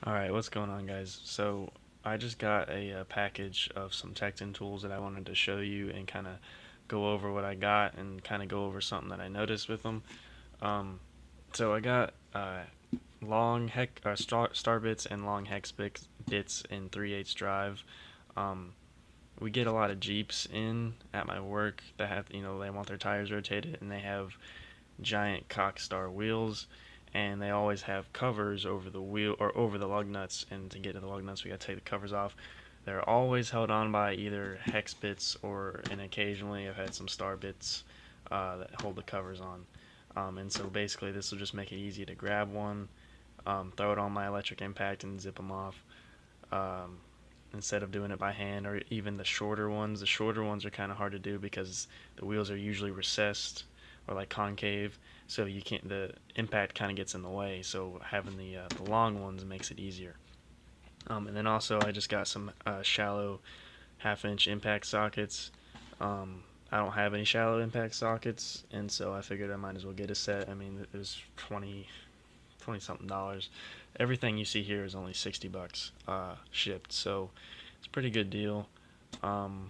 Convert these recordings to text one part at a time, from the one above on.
Alright, what's going on, guys? So, I just got a package of some Tekton tools that I wanted to show you and kind of go over what I got and kind of go over something that I noticed with them. Um, so I got long star bits and long hex bits in 3/8 drive. Um, we get a lot of Jeeps in at my work that have, they want their tires rotated and they have giant cock star wheels, and they always have covers over the wheel or over the lug nuts, and to get to the lug nuts we gotta take the covers off. They're always held on by either hex bits, and occasionally I've had some star bits that hold the covers on. And so basically this will just make it easy to grab one, throw it on my electric impact and zip them off, um, instead of doing it by hand. Or even the shorter ones are kind of hard to do because the wheels are usually recessed or like concave, so you can't, the impact kind of gets in the way, so having the long ones makes it easier. And then also I just got some shallow half-inch impact sockets. I don't have any shallow impact sockets, and so I figured I might as well get a set. I mean, it was 20 something dollars. Everything you see here is only 60 bucks shipped, so it's a pretty good deal. Um,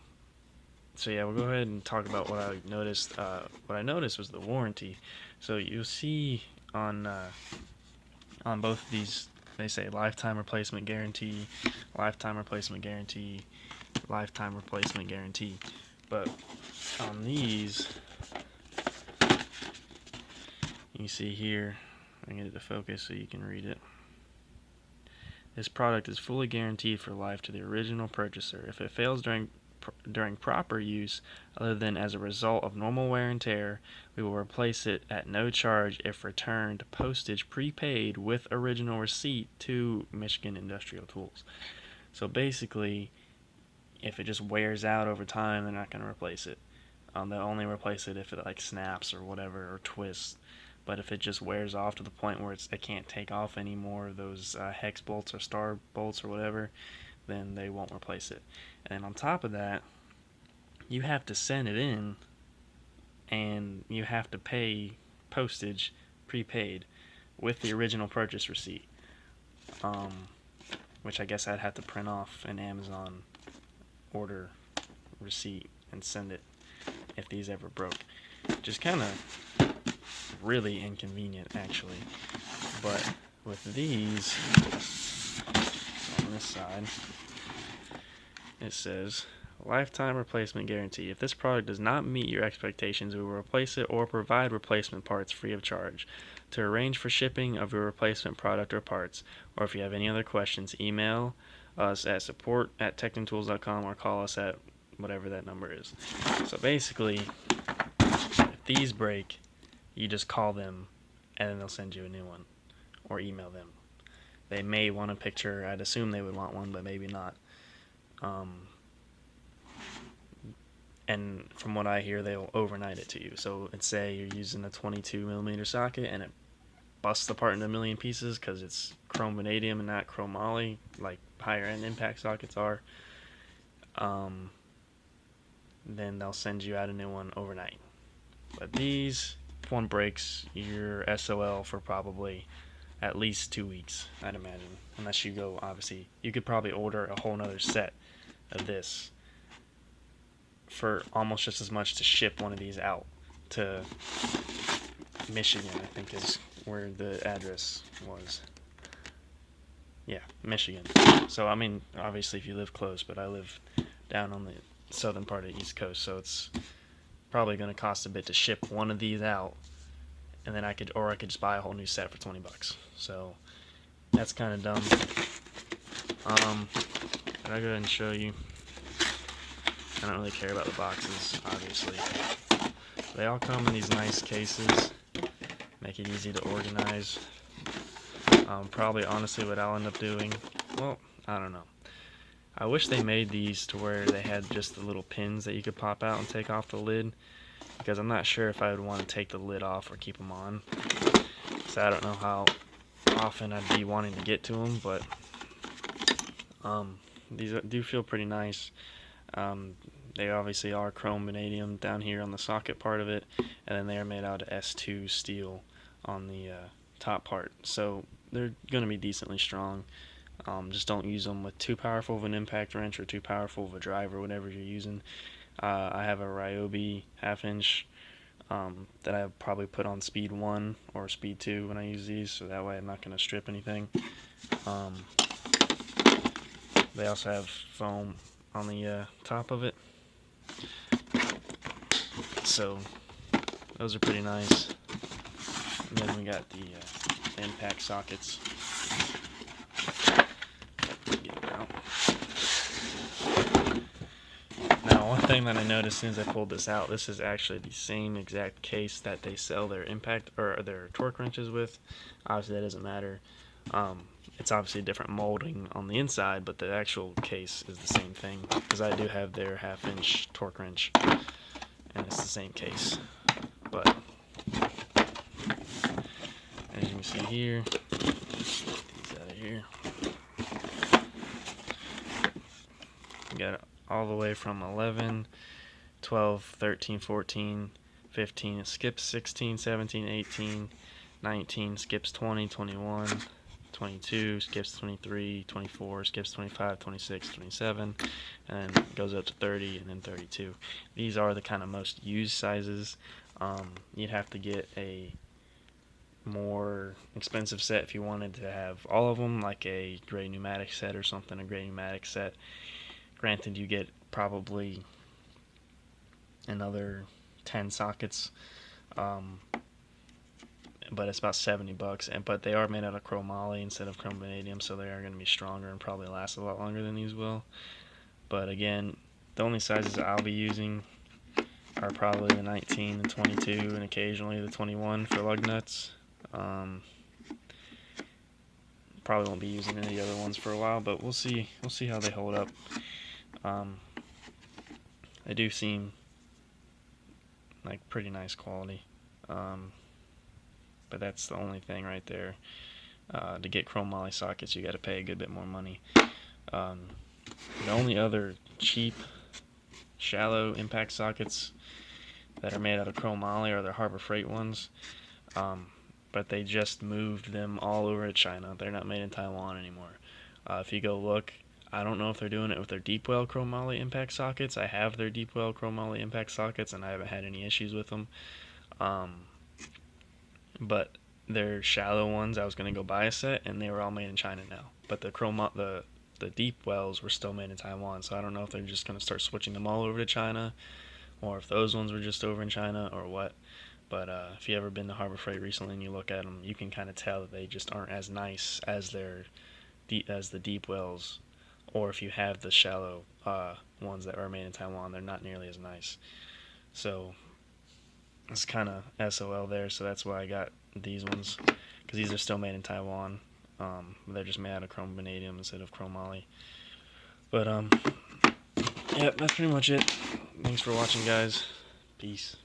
so yeah, we'll go ahead and talk about what I noticed. What I noticed was the warranty. So you'll see on both of these, they say lifetime replacement guarantee, lifetime replacement guarantee, lifetime replacement guarantee. But on these, you see here, I get it to focus so you can read it. This product is fully guaranteed for life to the original purchaser. If it fails during proper use, other than as a result of normal wear and tear, we will replace it at no charge if returned, postage prepaid with original receipt to Michigan Industrial Tools. So basically, if it just wears out over time, they're not going to replace it. They'll only replace it if it like snaps or whatever, or twists. But if it just wears off to the point where it can't take off any more of those hex bolts or star bolts or whatever, then they won't replace it. And on top of that, you have to send it in, and you have to pay postage prepaid with the original purchase receipt, um, which I guess I'd have to print off an Amazon order receipt and send it if these ever broke. Just kind of really inconvenient, actually. But with these, on this side, it says lifetime replacement guarantee. If this product does not meet your expectations, we will replace it or provide replacement parts free of charge. To arrange for shipping of your replacement product or parts, or if you have any other questions, email us at support@tektontools.com or call us at whatever that number is. So basically, if these break, you just call them and then they'll send you a new one, or email them. They may want a picture. I'd assume they would want one, but maybe not. And from what I hear, they'll overnight it to you. So let's say you're using a 22mm socket and it busts apart into a million pieces because it's chrome vanadium and not chromoly like higher end impact sockets are. Then they'll send you out a new one overnight. But these, if one breaks, you're SOL for probably at least 2 weeks, I'd imagine. Unless you go, obviously, you could probably order a whole nother set of this for almost just as much to ship one of these out to Michigan, I think is where the address was. Yeah, Michigan. So, I mean, obviously if you live close, but I live down on the southern part of the East Coast, so it's probably going to cost a bit to ship one of these out, and then I could just buy a whole new set for 20 bucks. So that's kind of dumb. But I'll go ahead and show you. I don't really care about the boxes, obviously. They all come in these nice cases, make it easy to organize. Probably, honestly, what I'll end up doing, well, I don't know. I wish they made these to where they had just the little pins that you could pop out and take off the lid, because I'm not sure if I would want to take the lid off or keep them on. So I don't know how often I'd be wanting to get to them, but these do feel pretty nice. They obviously are chrome vanadium down here on the socket part of it, and then they are made out of S2 steel on the top part. So they're going to be decently strong. Just don't use them with too powerful of an impact wrench or too powerful of a drive or whatever you're using. I have a Ryobi half-inch that I probably put on speed 1 or speed 2 when I use these, so that way I'm not going to strip anything. They also have foam on the top of it, so those are pretty nice. And then we got the impact sockets. Get them out. Now, one thing that I noticed as soon as I pulled this out, this is actually the same exact case that they sell their impact or their torque wrenches with. Obviously, that doesn't matter. It's obviously a different molding on the inside, but the actual case is the same thing, because I do have their half-inch torque wrench, and it's the same case. But as you can see here, get these out of here. We got it all the way from 11, 12, 13, 14, 15. It skips 16, 17, 18, 19, skips 20, 21, 22, skips 23, 24, skips 25, 26, 27, and then goes up to 30 and then 32. These are the kind of most used sizes. You'd have to get a more expensive set if you wanted to have all of them, like a gray pneumatic set or something, a gray pneumatic set. Granted, you get probably another 10 sockets, but it's about $70. But they are made out of chromoly instead of chrome vanadium, so they are going to be stronger and probably last a lot longer than these will. But again, the only sizes I'll be using are probably the 19, the 22, and occasionally the 21 for lug nuts. Probably won't be using any of the other ones for a while, but we'll see. We'll see how they hold up. They do seem like pretty nice quality, but that's the only thing right there. To get chromoly sockets, you got to pay a good bit more money. The only other cheap, shallow impact sockets that are made out of chromoly are the Harbor Freight ones, but they just moved them all over to China. They're not made in Taiwan anymore. If you go look, I don't know if they're doing it with their deep well chromoly impact sockets. I have their deep well chromoly impact sockets, and I haven't had any issues with them. But their shallow ones, I was going to go buy a set, and they were all made in China now. But the deep wells were still made in Taiwan, so I don't know if they're just going to start switching them all over to China, or if those ones were just over in China, or what. But if you ever been to Harbor Freight recently and you look at them, you can kind of tell that they just aren't as nice as the deep wells. Or if you have the shallow ones that are made in Taiwan, they're not nearly as nice. So it's kind of SOL there, so that's why I got these ones, because these are still made in Taiwan. They're just made out of chrome vanadium instead of chromoly. But yeah, that's pretty much it. Thanks for watching, guys. Peace.